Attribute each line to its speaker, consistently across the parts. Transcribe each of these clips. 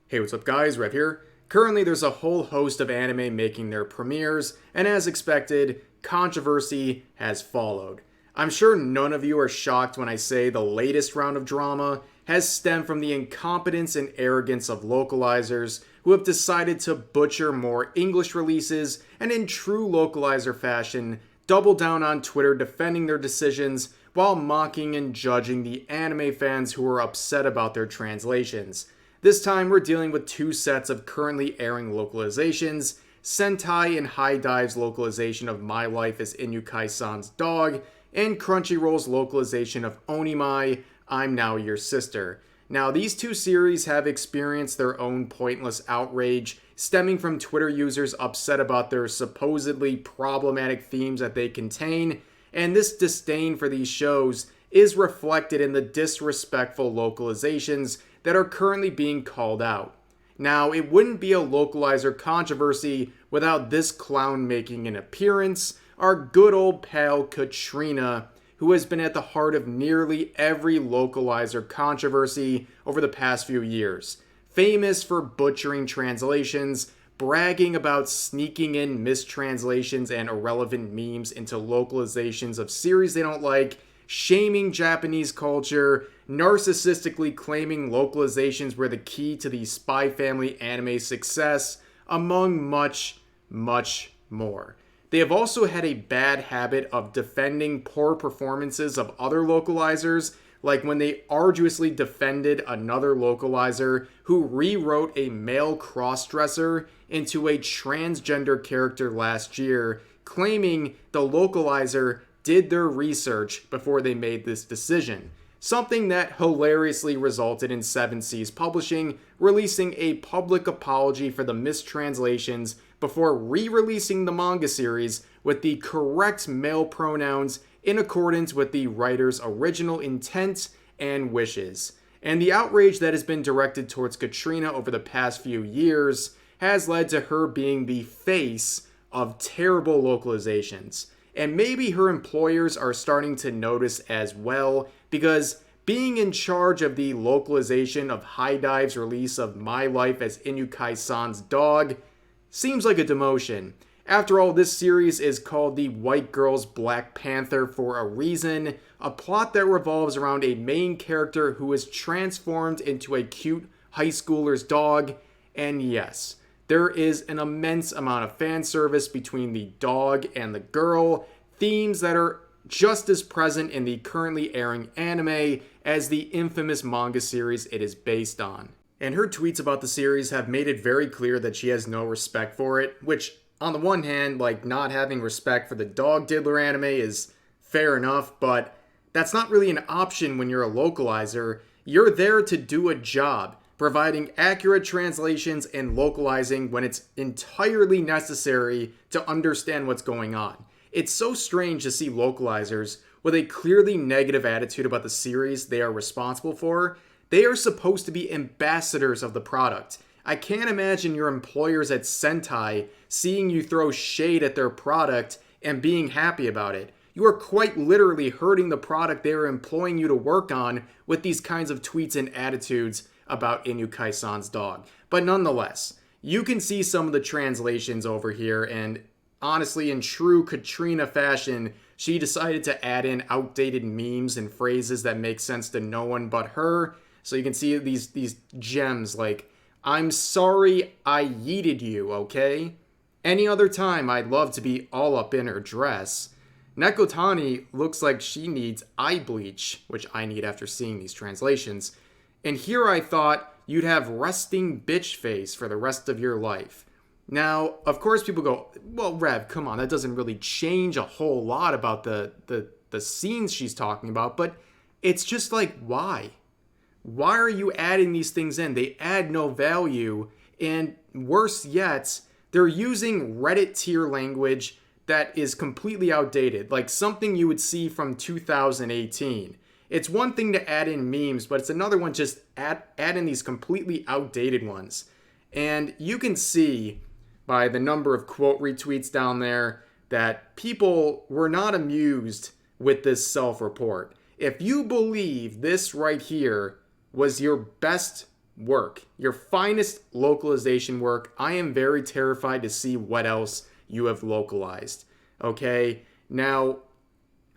Speaker 1: Hey, what's up guys, Rev here. Currently there's a whole host of anime making their premieres, and as expected, controversy has followed. I'm sure none of you are shocked when I say the latest round of drama has stemmed from the incompetence and arrogance of localizers who have decided to butcher more English releases and in true localizer fashion, double down on Twitter defending their decisions while mocking and judging the anime fans who are upset about their translations. This time we're dealing with two sets of currently airing localizations, Sentai and HiDive's localization of My Life as Inukai-sans Dog, and Crunchyroll's localization of Onimai, I'm Now Your Sister. Now these two series have experienced their own pointless outrage, stemming from Twitter users upset about their supposedly problematic themes that they contain, and this disdain for these shows is reflected in the disrespectful localizations that are currently being called out. Now, it wouldn't be a localizer controversy without this clown making an appearance, our good old pal Katrina, who has been at the heart of nearly every localizer controversy over the past few years. Famous for butchering translations, bragging about sneaking in mistranslations and irrelevant memes into localizations of series they don't like, shaming Japanese culture, narcissistically claiming localizations were the key to the Spy Family anime success, among much, much more. They have also had a bad habit of defending poor performances of other localizers, like when they arduously defended another localizer who rewrote a male crossdresser into a transgender character last year, claiming the localizer did their research before they made this decision. Something that hilariously resulted in 7 Seas Publishing releasing a public apology for the mistranslations before re-releasing the manga series with the correct male pronouns in accordance with the writer's original intent and wishes. And the outrage that has been directed towards Katrina over the past few years has led to her being the face of terrible localizations. And maybe her employers are starting to notice as well, because being in charge of the localization of HiDive's release of My Life as Inukai-sans Dog seems like a demotion. After all, this series is called The White Girl's Black Panther for a reason, a plot that revolves around a main character who is transformed into a cute high schooler's dog, and yes, there is an immense amount of fan service between the dog and the girl, themes that are just as present in the currently airing anime as the infamous manga series it is based on. And her tweets about the series have made it very clear that she has no respect for it, which on the one hand, like not having respect for the Dog Diddler anime is fair enough, but that's not really an option when you're a localizer. You're there to do a job, providing accurate translations and localizing when it's entirely necessary to understand what's going on. It's so strange to see localizers with a clearly negative attitude about the series they are responsible for. They are supposed to be ambassadors of the product. I can't imagine your employers at Sentai seeing you throw shade at their product and being happy about it. You are quite literally hurting the product they are employing you to work on with these kinds of tweets and attitudes about Inukai-sans Dog. But nonetheless, you can see some of the translations over here, and honestly, in true Katrina fashion, she decided to add in outdated memes and phrases that make sense to no one but her. So you can see these gems like, "I'm sorry I yeeted you, okay? Any other time I'd love to be all up in her dress. Nekotani looks like she needs eye bleach," which I need after seeing these translations. "And here I thought you'd have resting bitch face for the rest of your life." Now, of course people go, "Well, Rev, come on, that doesn't really change a whole lot about the scenes she's talking about," but it's just like, why? Why are you adding these things in? They add no value, and worse yet, they're using Reddit tier language that is completely outdated, like something you would see from 2018. It's one thing to add in memes, but it's another one just add in these completely outdated ones. And you can see by the number of quote retweets down there that people were not amused with this self-report. If you believe this right here was your best work, your finest localization work. I am very terrified to see what else you have localized. Okay, now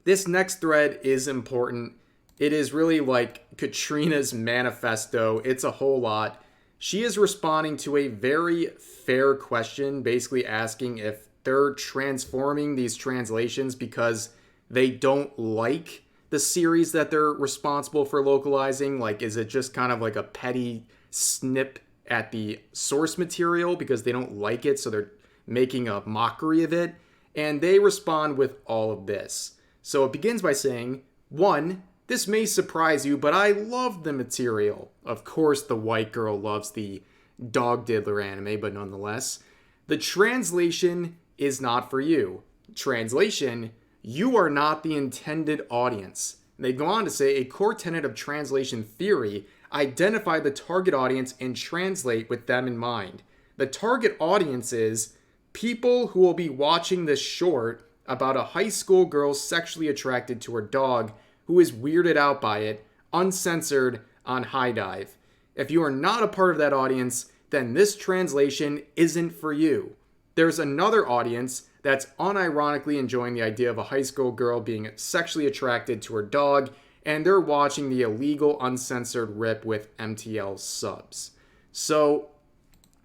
Speaker 1: this next thread is important. It is really like Katrina's manifesto. It's a whole lot. She is responding to a very fair question, basically asking if they're transforming these translations because they don't like the series that they're responsible for localizing. Like, is it just kind of like a petty snip at the source material because they don't like it, so they're making a mockery of it? And they respond with all of this. So it begins by saying, 1, this may surprise you, but I love the material. Of course, the white girl loves the Dog Diddler anime, but nonetheless. The translation is not for you. Translation, you are not the intended audience. And they go on to say, a core tenet of translation theory, identify the target audience and translate with them in mind. The target audience is people who will be watching this short about a high school girl sexually attracted to her dog who is weirded out by it, uncensored on HiDive. If you are not a part of that audience, then this translation isn't for you. There's another audience that's unironically enjoying the idea of a high school girl being sexually attracted to her dog, and they're watching the illegal uncensored rip with MTL subs. So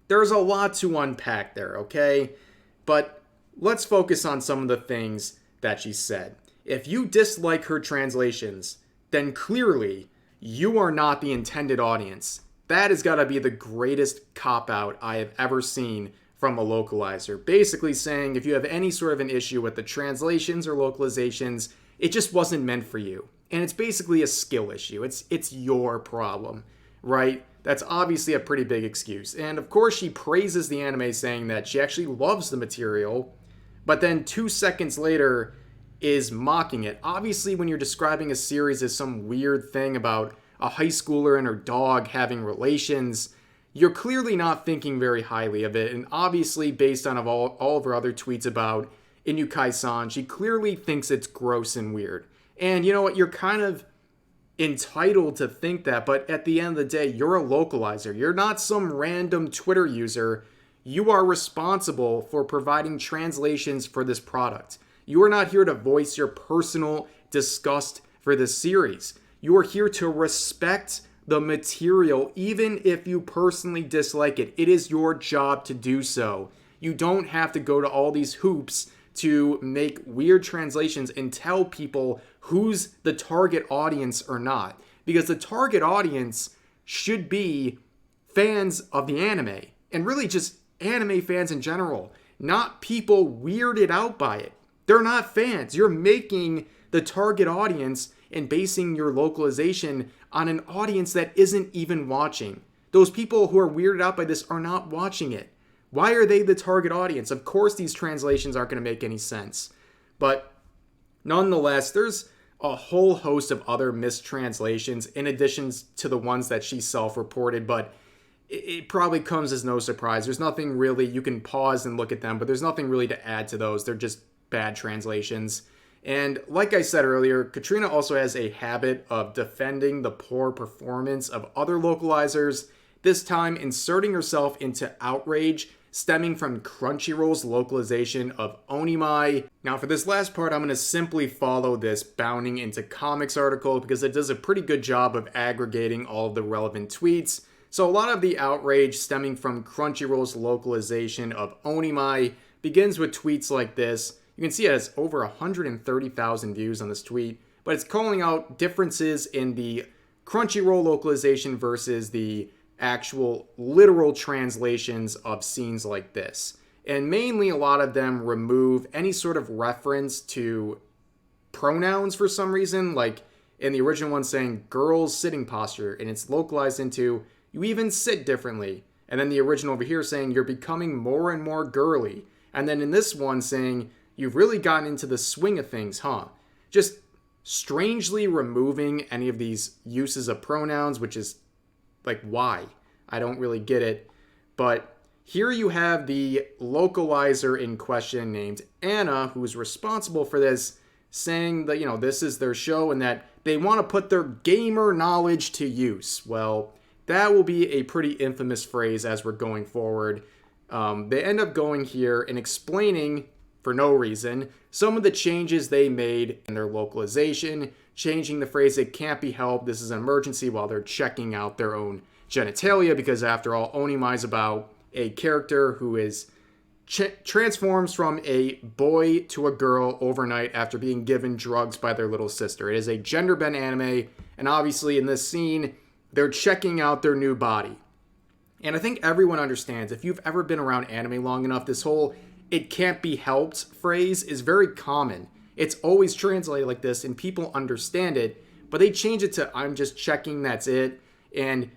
Speaker 1: there's a lot to unpack there, okay? But let's focus on some of the things that she said. If you dislike her translations, then clearly you are not the intended audience. That has got to be the greatest cop-out I have ever seen from a localizer. Basically saying if you have any sort of an issue with the translations or localizations, it just wasn't meant for you. And it's basically a skill issue. It's your problem, right? That's obviously a pretty big excuse. And of course she praises the anime saying that she actually loves the material, but then 2 seconds later is mocking it. Obviously, when you're describing a series as some weird thing about a high schooler and her dog having relations, you're clearly not thinking very highly of it. And obviously, based on all of her other tweets about Inukai-san, she clearly thinks it's gross and weird. And you know what? You're kind of entitled to think that, but at the end of the day, you're a localizer. You're not some random Twitter user. You are responsible for providing translations for this product. You are not here to voice your personal disgust for this series. You are here to respect the material, even if you personally dislike it. It is your job to do so. You don't have to go to all these hoops to make weird translations and tell people who's the target audience or not. Because the target audience should be fans of the anime, and really just anime fans in general, not people weirded out by it. They're not fans. You're making the target audience and basing your localization on an audience that isn't even watching. Those people who are weirded out by this are not watching it. Why are they the target audience? Of course, these translations aren't going to make any sense. But nonetheless, there's a whole host of other mistranslations in addition to the ones that she self-reported, but it probably comes as no surprise. There's nothing really, you can pause and look at them, but there's nothing really to add to those. They're just bad translations. And like I said earlier, Katrina also has a habit of defending the poor performance of other localizers, this time inserting herself into outrage stemming from Crunchyroll's localization of Onimai. Now for this last part, I'm going to simply follow this bounding into comics article because it does a pretty good job of aggregating all of the relevant tweets. So a lot of the outrage stemming from Crunchyroll's localization of Onimai begins with tweets like this. You can see it has over 130,000 views on this tweet, but it's calling out differences in the Crunchyroll localization versus the actual literal translations of scenes like this. And mainly a lot of them remove any sort of reference to pronouns for some reason, like in the original one saying girl's sitting posture, and it's localized into you even sit differently. And then the original over here saying you're becoming more and more girly. And then in this one saying you've really gotten into the swing of things, huh? Just strangely removing any of these uses of pronouns, which is like, why? I don't really get it. But here you have the localizer in question named Anna, who's responsible for this, saying that, this is their show and that they want to put their gamer knowledge to use. Well, that will be a pretty infamous phrase as we're going forward. They end up going here and explaining, for no reason, some of the changes they made in their localization, changing the phrase "it can't be helped, this is an emergency," while they're checking out their own genitalia, because after all, Onimai is about a character who is transforms from a boy to a girl overnight after being given drugs by their little sister. It is a gender-bent anime, and obviously in this scene, they're checking out their new body. And I think everyone understands, if you've ever been around anime long enough, this whole "it can't be helped" phrase is very common. It's always translated like this, and people understand it, but they change it to "I'm just checking, that's it," and,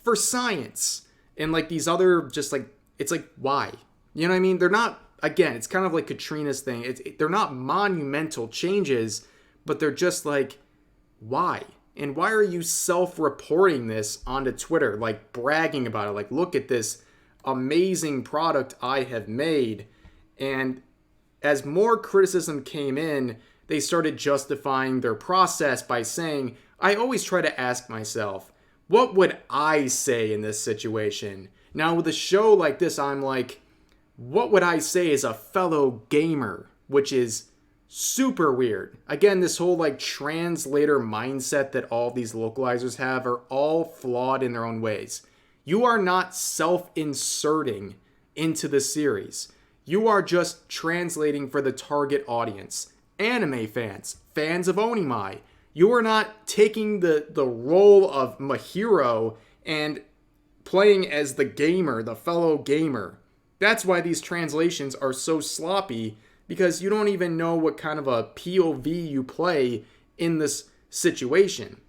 Speaker 1: for science. And like these other, just like, it's like, why? You know what I mean? They're not, again, it's kind of like Katrina's thing. They're not monumental changes, but they're just like, why? And why are you self-reporting this onto Twitter, like bragging about it? Like, look at this amazing product I have made. And as more criticism came in, they started justifying their process by saying, I always try to ask myself, what would I say in this situation? Now, with a show like this, I'm like, what would I say as a fellow gamer? Which is super weird. Again, this whole like translator mindset that all these localizers have are all flawed in their own ways. You are not self-inserting into the series. You are just translating for the target audience. Anime fans, fans of Onimai. You are not taking the role of Mahiro and playing as the gamer, the fellow gamer. That's why these translations are so sloppy, because you don't even know what kind of a POV you play in this situation.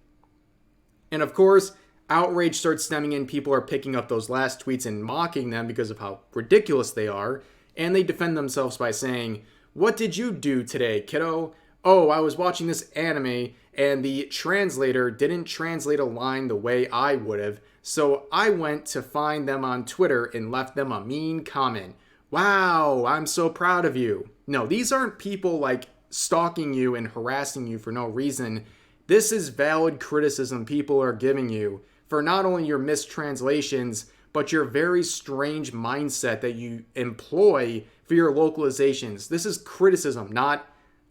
Speaker 1: And of course, outrage starts stemming in. People are picking up those last tweets and mocking them because of how ridiculous they are. And they defend themselves by saying, what did you do today, kiddo? Oh, I was watching this anime and the translator didn't translate a line the way I would have. So I went to find them on Twitter and left them a mean comment. Wow, I'm so proud of you. No, these aren't people like stalking you and harassing you for no reason. This is valid criticism people are giving you for not only your mistranslations, but your very strange mindset that you employ for your localizations. This is criticism, not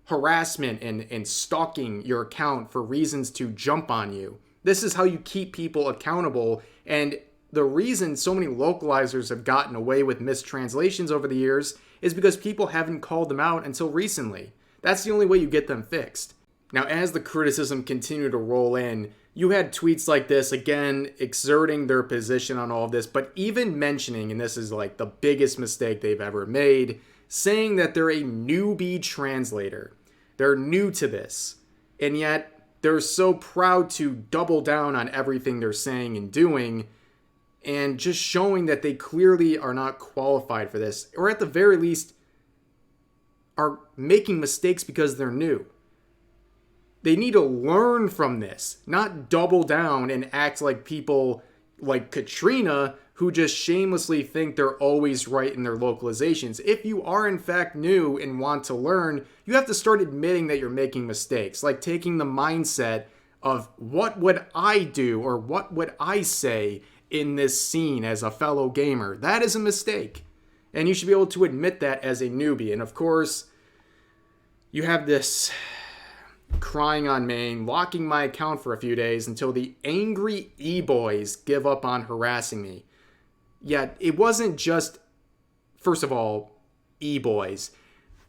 Speaker 1: harassment and stalking your account for reasons to jump on you. This is how you keep people accountable. And the reason so many localizers have gotten away with mistranslations over the years is because people haven't called them out until recently. That's the only way you get them fixed. Now, as the criticism continued to roll in, you had tweets like this, again, exerting their position on all of this, but even mentioning, and this is like the biggest mistake they've ever made, saying that they're a newbie translator. They're new to this. And yet, they're so proud to double down on everything they're saying and doing, and just showing that they clearly are not qualified for this, or at the very least, are making mistakes because they're new. They need to learn from this, not double down and act like people like Katrina who just shamelessly think they're always right in their localizations. If you are in fact new and want to learn, you have to start admitting that you're making mistakes, like taking the mindset of what would I do or what would I say in this scene as a fellow gamer. That is a mistake. And you should be able to admit that as a newbie. And of course, you have this crying on Maine, locking my account for a few days until the angry e-boys give up on harassing me. Yet, it wasn't just, first of all, e-boys.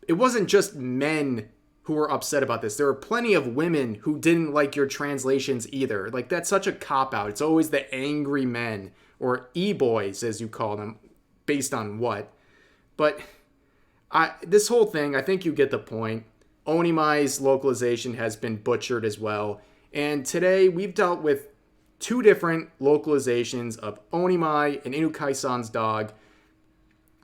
Speaker 1: It wasn't just men who were upset about this. There were plenty of women who didn't like your translations either. Like, that's such a cop-out. It's always the angry men, or e-boys, as you call them, based on what. But this whole thing, I think you get the point. Onimai's localization has been butchered as well. And today we've dealt with two different localizations of Onimai and Inukai-sans Dog.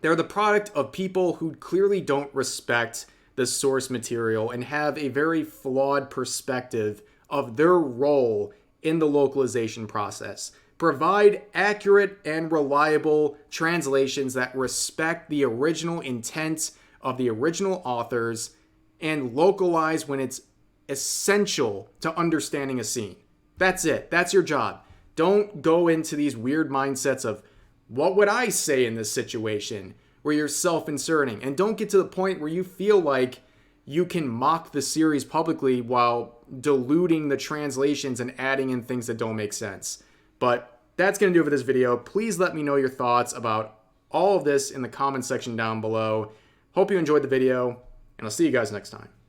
Speaker 1: They're the product of people who clearly don't respect the source material and have a very flawed perspective of their role in the localization process. Provide accurate and reliable translations that respect the original intent of the original authors and localize when it's essential to understanding a scene. That's it. That's your job. Don't go into these weird mindsets of, what would I say in this situation? Where you're self-inserting. And don't get to the point where you feel like you can mock the series publicly while diluting the translations and adding in things that don't make sense. But that's going to do it for this video. Please let me know your thoughts about all of this in the comment section down below. Hope you enjoyed the video, and I'll see you guys next time.